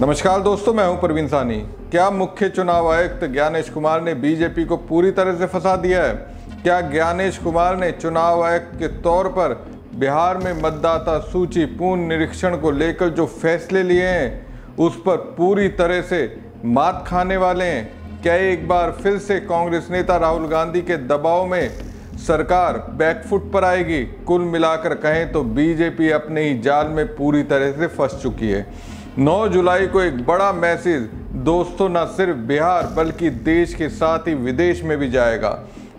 नमस्कार दोस्तों, मैं हूं प्रवीण सानी। क्या मुख्य चुनाव आयुक्त ज्ञानेश कुमार ने बीजेपी को पूरी तरह से फंसा दिया है? क्या ज्ञानेश कुमार ने चुनाव आयुक्त के तौर पर बिहार में मतदाता सूची पूर्ण निरीक्षण को लेकर जो फैसले लिए हैं उस पर पूरी तरह से मात खाने वाले हैं? क्या एक बार फिर से कांग्रेस नेता राहुल गांधी के दबाव में सरकार बैकफुट पर आएगी? कुल मिलाकर कहें तो बीजेपी अपने ही जाल में पूरी तरह से फंस चुकी है। 9 जुलाई को एक बड़ा मैसेज दोस्तों न सिर्फ बिहार बल्कि देश के साथ ही विदेश में भी जाएगा।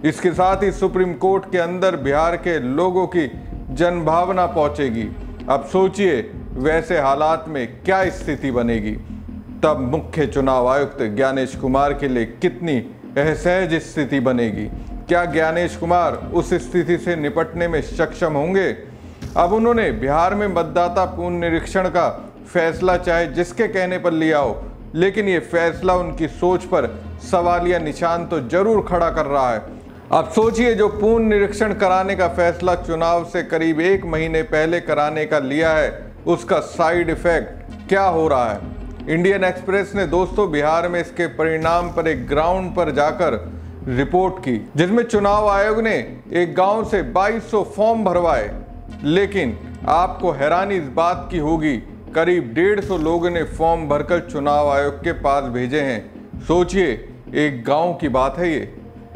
इसके साथ ही सुप्रीम कोर्ट के अंदर बिहार के लोगों की जनभावना पहुंचेगी। अब सोचिए वैसे हालात में क्या स्थिति बनेगी। तब मुख्य चुनाव आयुक्त ज्ञानेश कुमार के लिए कितनी असहज स्थिति बनेगी। क्या ज्ञानेश कुमार उस स्थिति से निपटने में सक्षम होंगे? अब उन्होंने बिहार में मतदाता पूर्ण निरीक्षण का फैसला चाहे जिसके कहने पर लिया हो, लेकिन ये फैसला उनकी सोच पर सवालिया निशान तो जरूर खड़ा कर रहा है। अब सोचिए, जो पूर्ण निरीक्षण कराने का फैसला चुनाव से करीब 1 महीने पहले कराने का लिया है, उसका साइड इफेक्ट क्या हो रहा है। इंडियन एक्सप्रेस ने दोस्तों बिहार में इसके परिणाम पर एक ग्राउंड पर जाकर रिपोर्ट की, जिसमें चुनाव आयोग ने एक गांव से 2200 फॉर्म भरवाए। लेकिन आपको हैरानी इस बात की होगी, करीब 150 लोगों ने फॉर्म भरकर चुनाव आयोग के पास भेजे हैं। सोचिए, एक गांव की बात है ये।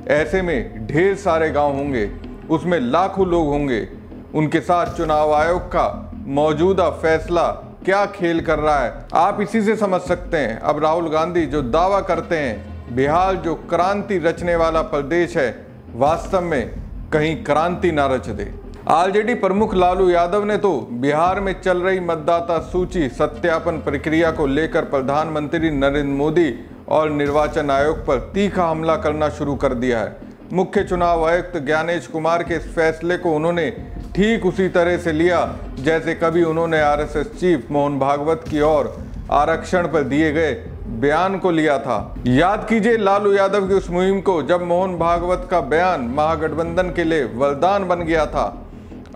ऐसे में ढेर सारे गांव होंगे, उसमें लाखों लोग होंगे। उनके साथ चुनाव आयोग का मौजूदा फैसला क्या खेल कर रहा है, आप इसी से समझ सकते हैं। अब राहुल गांधी जो दावा करते हैं बिहार जो क्रांति रचने वाला प्रदेश है, वास्तव में कहीं क्रांति ना रच दे। आरजेडी प्रमुख लालू यादव ने तो बिहार में चल रही मतदाता सूची सत्यापन प्रक्रिया को लेकर प्रधानमंत्री नरेंद्र मोदी और निर्वाचन आयोग पर तीखा हमला करना शुरू कर दिया है। मुख्य चुनाव आयुक्त ज्ञानेश कुमार के इस फैसले को उन्होंने ठीक उसी तरह से लिया जैसे कभी उन्होंने आरएसएस चीफ मोहन भागवत की ओर आरक्षण पर दिए गए बयान को लिया था। याद कीजिए लालू यादव की उस मुहिम को, जब मोहन भागवत का बयान महागठबंधन के लिए वरदान बन गया था।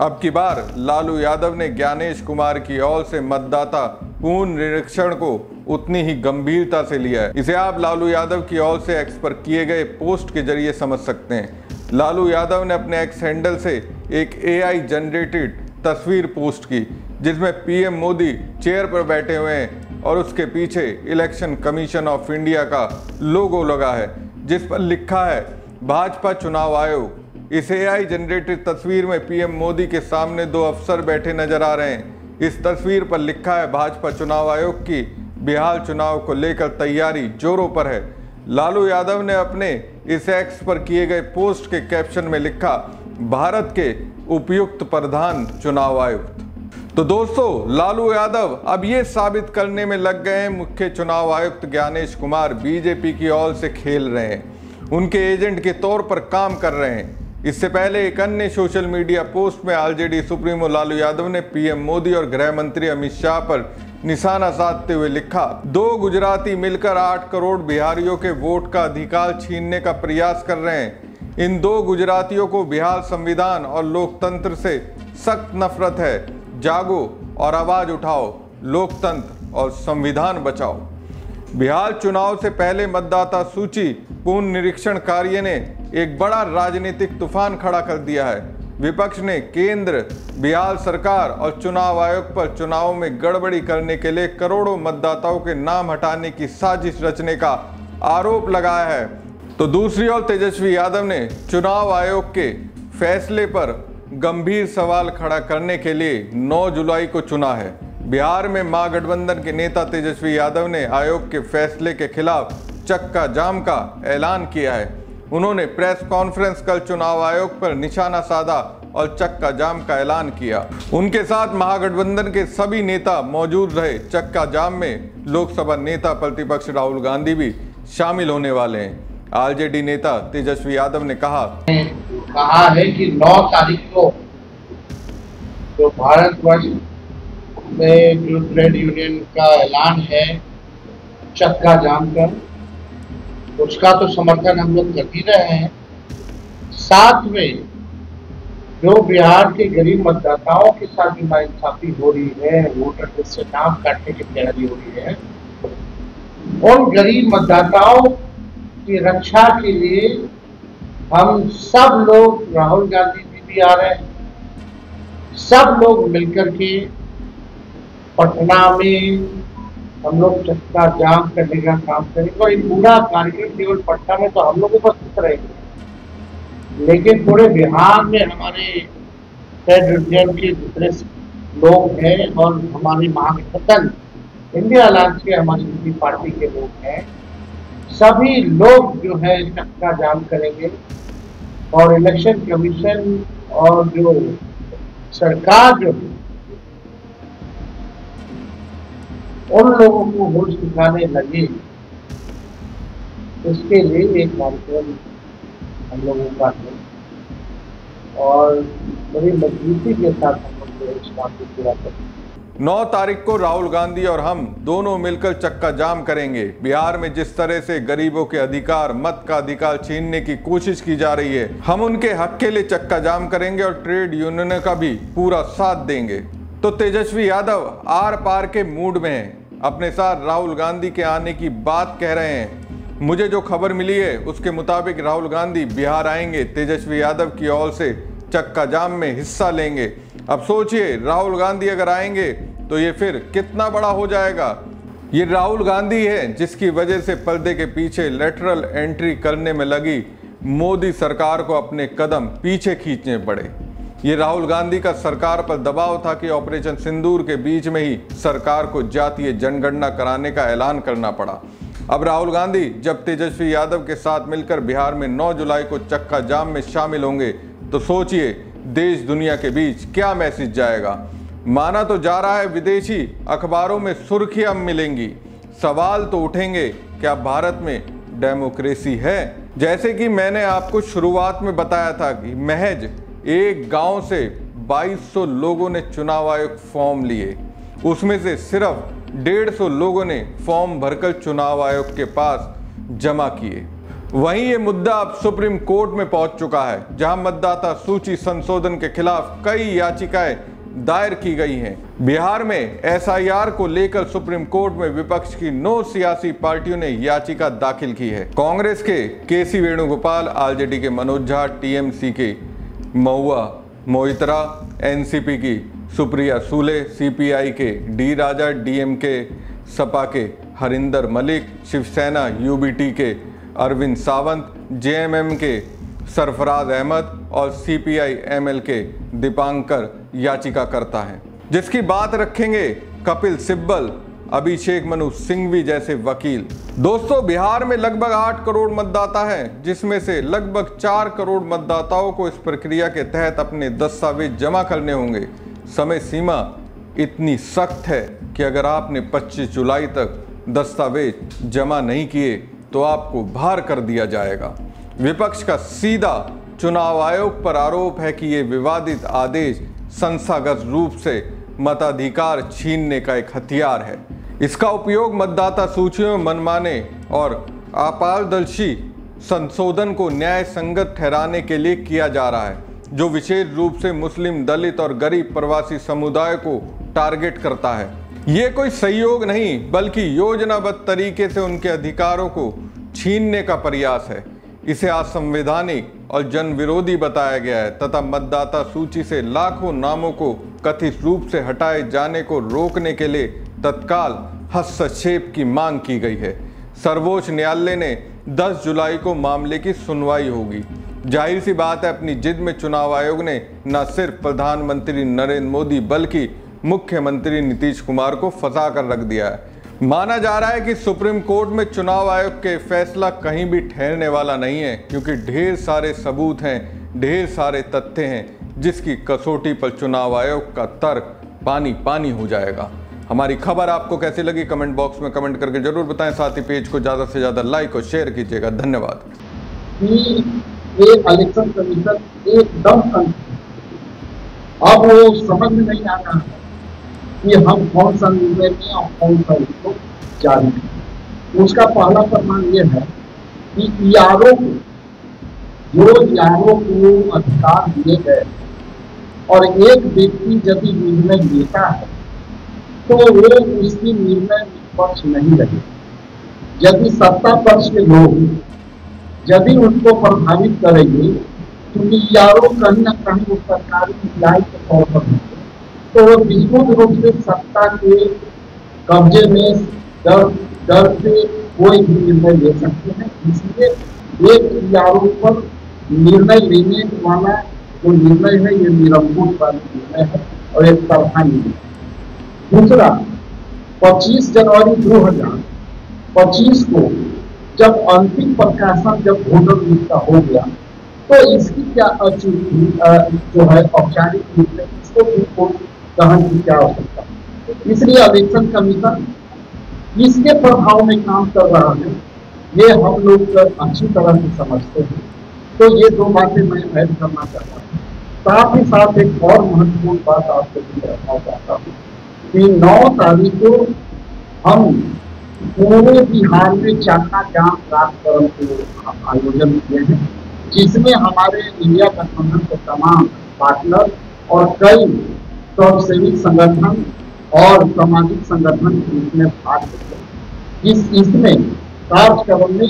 अब की बार लालू यादव ने ज्ञानेश कुमार की ओर से मतदाता पूर्ण निरीक्षण को उतनी ही गंभीरता से लिया है। इसे आप लालू यादव की ओर से एक्स पर किए गए पोस्ट के जरिए समझ सकते हैं। लालू यादव ने अपने एक्स हैंडल से एक एआई जनरेटेड तस्वीर पोस्ट की, जिसमें पीएम मोदी चेयर पर बैठे हुए हैं और उसके पीछे इलेक्शन कमीशन ऑफ इंडिया का लोगो लगा है, जिस पर लिखा है भाजपा चुनाव आयोग। इस एआई जनरेटेड तस्वीर में पीएम मोदी के सामने 2 अफसर बैठे नजर आ रहे हैं। इस तस्वीर पर लिखा है भाजपा चुनाव आयोग की बिहार चुनाव को लेकर तैयारी जोरों पर है। लालू यादव ने अपने इस एक्स पर किए गए पोस्ट के कैप्शन में लिखा, भारत के उपयुक्त प्रधान चुनाव आयुक्त। तो दोस्तों, लालू यादव अब ये साबित करने में लग गए हैं मुख्य चुनाव आयुक्त ज्ञानेश कुमार बीजेपी की ओर से खेल रहे हैं, उनके एजेंट के तौर पर काम कर रहे हैं। इससे पहले एक अन्य सोशल मीडिया पोस्ट में आरजेडी सुप्रीमो लालू यादव ने पीएम मोदी और गृह मंत्री अमित शाह पर निशाना साधते हुए लिखा, 2 गुजराती मिलकर 8 करोड़ बिहारियों के वोट का अधिकार छीनने का प्रयास कर रहे हैं। इन 2 गुजरातियों को बिहार संविधान और लोकतंत्र से सख्त नफरत है। जागो और आवाज उठाओ, लोकतंत्र और संविधान बचाओ। बिहार चुनाव से पहले मतदाता सूची पूर्ण निरीक्षण कार्य ने एक बड़ा राजनीतिक तूफान खड़ा कर दिया है। विपक्ष ने केंद्र, बिहार सरकार और चुनाव आयोग पर चुनाव में गड़बड़ी करने के लिए करोड़ों मतदाताओं के नाम हटाने की साजिश रचने का आरोप लगाया है। तो दूसरी ओर तेजस्वी यादव ने चुनाव आयोग के फैसले पर गंभीर सवाल खड़ा करने के लिए 9 जुलाई को चुना है। बिहार में महागठबंधन के नेता तेजस्वी यादव ने आयोग के फैसले के खिलाफ चक्का जाम का ऐलान किया है। उन्होंने प्रेस कॉन्फ्रेंस कर चुनाव आयोग पर निशाना साधा और चक्का जाम का ऐलान किया। उनके साथ महागठबंधन के सभी नेता मौजूद रहे। चक्का जाम में लोकसभा नेता प्रतिपक्ष राहुल गांधी भी शामिल होने वाले हैं। आरजेडी नेता तेजस्वी यादव ने कहा है कि 9 तारीख को जो भारतवर्ष में जो ट्रेड यूनियन का ऐलान है चक्का जाम का, उसका तो समर्थन हम लोग कर ही रहे हैं। साथ में जो बिहार के गरीब मतदाताओं के साथ नाइंसाफी हो रही है, वोटर लिस्ट से नाम काटने की तैयारी हो रही है, उन गरीब मतदाताओं की रक्षा के लिए हम सब लोग, राहुल गांधी जी भी आ रहे हैं, सब लोग मिलकर के पटना में हम लोग चक्का जाम करने का काम करेंगे। और ये पूरा कार्यक्रम केवल पटना में तो हम लोग उपस्थित रहेंगे, लेकिन पूरे बिहार में हमारे ट्रेड यूनियन के जितने लोग हैं और हमारी महागठबंधन इंडिया अलायंस के, हमारी पार्टी के लोग हैं, सभी लोग जो है चक्का जाम करेंगे। और इलेक्शन कमीशन और जो सरकार जो उन लोगों को होश दिखाने लगे, इसके लिए एक कार्यक्रम हम लोगों का है और बड़ी मजबूती के साथ हम लोग इस काम को पूरा करेंगे। 9 तारीख को राहुल गांधी और हम दोनों मिलकर चक्का जाम करेंगे। बिहार में जिस तरह से गरीबों के अधिकार, मत का अधिकार छीनने की कोशिश की जा रही है, हम उनके हक के लिए चक्का जाम करेंगे और ट्रेड यूनियन का भी पूरा साथ देंगे। तो तेजस्वी यादव आर पार के मूड में हैं, अपने साथ राहुल गांधी के आने की बात कह रहे हैं। मुझे जो खबर मिली है उसके मुताबिक राहुल गांधी बिहार आएंगे, तेजस्वी यादव की ओर से चक्का जाम में हिस्सा लेंगे। अब सोचिए, राहुल गांधी अगर आएंगे तो ये फिर कितना बड़ा हो जाएगा। ये राहुल गांधी है जिसकी वजह से पर्दे के पीछे लेटरल एंट्री करने में लगी मोदी सरकार को अपने कदम पीछे खींचने पड़े। ये राहुल गांधी का सरकार पर दबाव था कि ऑपरेशन सिंदूर के बीच में ही सरकार को जातीय जनगणना कराने का ऐलान करना पड़ा। अब राहुल गांधी जब तेजस्वी यादव के साथ मिलकर बिहार में 9 जुलाई को चक्का जाम में शामिल होंगे तो सोचिए देश दुनिया के बीच क्या मैसेज जाएगा। माना तो जा रहा है विदेशी अखबारों में सुर्खियां मिलेंगी, सवाल तो उठेंगे, क्या भारत में डेमोक्रेसी है? जैसे कि मैंने आपको शुरुआत में बताया था कि महज एक गांव से 2200 लोगों ने चुनाव आयोग फॉर्म लिए, उसमें से सिर्फ 150 लोगों ने फॉर्म भरकर चुनाव आयोग के पास जमा किए। वहीं ये मुद्दा अब सुप्रीम कोर्ट में पहुंच चुका है, जहां मतदाता सूची संशोधन के खिलाफ कई याचिकाएं दायर की गई हैं। बिहार में एसआईआर को लेकर सुप्रीम कोर्ट में विपक्ष की 9 सियासी पार्टियों ने याचिका दाखिल की है। कांग्रेस के केसी वेणुगोपाल, आरजेडी के मनोज झा, टीएमसी के महुआ मोहित्रा, एनसीपी की सुप्रिया सूले, सीपीआई के डी राजा, डीएमके सपा के हरिंदर मलिक, शिवसेना यूबीटी के अरविंद सावंत, जेएमएम के सरफराज अहमद और सीपीआई एमएल के दीपांकर याचिका करता है, जिसकी बात रखेंगे कपिल सिब्बल, अभिषेक मनु सिंघवी जैसे वकील। दोस्तों, बिहार में लगभग 8 करोड़ मतदाता हैं, जिसमें से लगभग 4 करोड़ मतदाताओं को इस प्रक्रिया के तहत अपने दस्तावेज जमा करने होंगे। समय सीमा इतनी सख्त है कि अगर आपने 25 जुलाई तक दस्तावेज जमा नहीं किए तो आपको बाहर कर दिया जाएगा। विपक्ष का सीधा चुनाव आयोग पर आरोप है कि ये विवादित आदेश संस्थागत रूप से मताधिकार छीनने का एक हथियार है। इसका उपयोग मतदाता सूचियों में मनमाने और अपारदर्शी संशोधन को न्याय संगत ठहराने के लिए किया जा रहा है, जो विशेष रूप से मुस्लिम, दलित और गरीब प्रवासी समुदाय को टारगेट करता है। ये कोई सहयोग नहीं बल्कि योजनाबद्ध तरीके से उनके अधिकारों को छीनने का प्रयास है। इसे असंवैधानिक और जन विरोधी बताया गया है तथा मतदाता सूची से लाखों नामों को कथित रूप से हटाए जाने को रोकने के लिए तत्काल हस्तक्षेप की मांग की गई है। सर्वोच्च न्यायालय ने 10 जुलाई को मामले की सुनवाई होगी। जाहिर सी बात है, अपनी जिद में चुनाव आयोग ने न सिर्फ प्रधानमंत्री नरेंद्र मोदी बल्कि मुख्यमंत्री नीतीश कुमार को फंसा कर रख दिया है। माना जा रहा है कि सुप्रीम कोर्ट में चुनाव आयोग के फैसला कहीं भी ठहरने वाला नहीं है, क्योंकि ढेर सारे सबूत हैं, ढेर सारे तथ्य हैं, जिसकी कसौटी पर चुनाव आयोग का तर्क पानी पानी हो जाएगा। हमारी खबर आपको कैसी लगी कमेंट बॉक्स में कमेंट करके जरूर बताएं। साथ ही पेज को ज़्यादा से ज़्यादा लाइक और शेयर कीजिएगा। धन्यवाद। इलेक्शन कमीशन एकदम अब वो समझ में नहीं आ रहा है कि हम कौन सा निर्णय लें और कौन सा उसको जारी करें। उसका पहला प्रमाण यह है कि ईआरओ को अधिकार दिए गए और एक व्यक्ति यदि निर्णय लेता है तो वो उसकी निर्णय निष्पक्ष नहीं रहे। यदि सत्ता पक्ष के लोग यदि उनको प्रभावित करेंगे तो मीडियारों कहीं न कहीं वो सरकारी न्याय के तौर पर होंगे, तो वो निश्चित रूप से सत्ता के कब्जे में डर से कोई भी निर्णय ले सकते हैं। इसलिए एक मीडियारों पर निर्णय लेने वाला जो निर्णय है ये निरंकुश वाला निर्णय है और एक तरफा निर्णय। दूसरा, 25 जनवरी 2025 को जब अंतिम प्रकाशन जब वोटर लिस्ट का हो गया तो इसकी क्या जो है औपचारिक रूप से इसको भी दहन की क्या आवश्यकता है। इसलिए इलेक्शन कमीशन इसके प्रभाव में काम कर रहा है, ये हम लोग अच्छी तरह से समझते हैं। तो ये दो बातें मैं ऐड करना चाहता हूँ। साथ ही साथ एक और महत्वपूर्ण बात आपको भी रखना चाहता हूँ कि 9 तारीख को हम पूरे बिहार में चक्का जाम कार्यक्रम के आयोजन किए हैं, जिसमें हमारे इंडिया गठबंधन के तमाम पार्टनर और कई स्वयंसेवी संगठन और सामाजिक संगठन इसमें भाग लेते हैं। इसमें कार्यक्रम में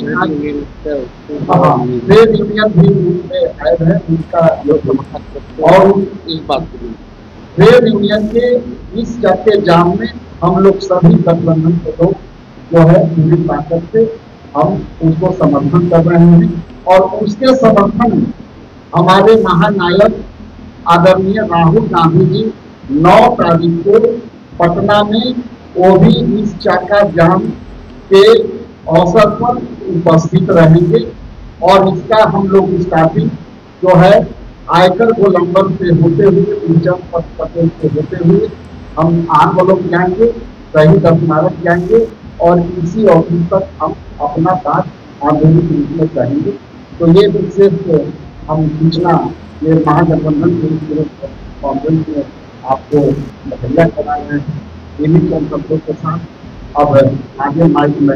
ट्रेड यूनियन भी उसमें ऐड है, उनका और इस बात ट्रेड यूनियन के इस चक्के जाम में हम लोग सभी गठबंधन के लोग जो है पूरी ताकत से हम उसको समर्थन कर रहे हैं और उसके समर्थन में हमारे महानायक आदरणीय राहुल गांधी जी 9 तारीख को पटना में वो भी इस चक्का जाम के अवसर पर उपस्थित रहेंगे और इसका हम लोग स्टार्टिंग जो है आयकर गोलंबर से होते हुए उज्जैन पटेल से होते हुए हम आंदोलन जाएंगे, शहीद स्मारक जाएंगे और इसी ऑफिस तक हम अपना बात आंदोलित रूप में करेंगे। तो ये विशेष हम सूचना ये महागठबंधन के कॉन्फ्रेंस में आपको मुहैया करा रहे हैं। इन्हीं शब्दों के साथ अब आगे माइक में